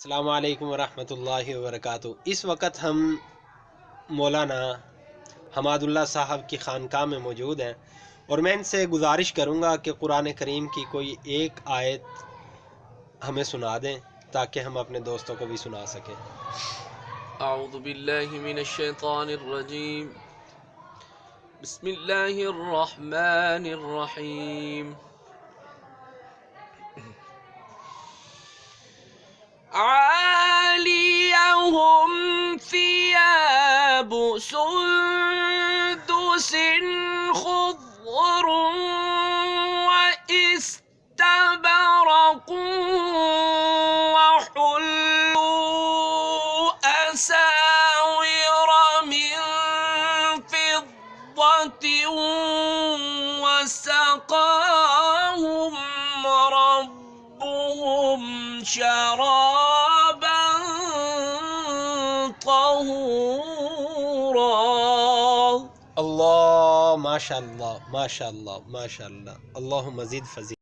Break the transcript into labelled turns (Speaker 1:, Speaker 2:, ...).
Speaker 1: अस्सलामु अलैकुम वरहमतुल्लाहि वबरकातुहू। इस वक्त हम मौलाना हमादुल्लाह साहब की खानकाह में मौजूद हैं और मैं इनसे गुजारिश करूँगा कि कुरान करीम की कोई एक आयत हमें सुना दें ताकि हम अपने दोस्तों को भी सुना सकें।
Speaker 2: अऊज़ु बिल्लाहि मिनश शैतानिर रजीम। बिस्मिल्लाहिर रहमानिर रहीम। आलियहुम सियाबु सुंदुसिन खुद्रुन व इस्तबरक़ु व हुल्लू असाविर मिन फिद्दतिन व सक़ाहुम रब्बुहुम शराबन तहूरा।
Speaker 1: अल्लाह माशाअल्लाह माशाअल्लाह माशाअल्लाह। अल्लाह मज़ीद फज़ील।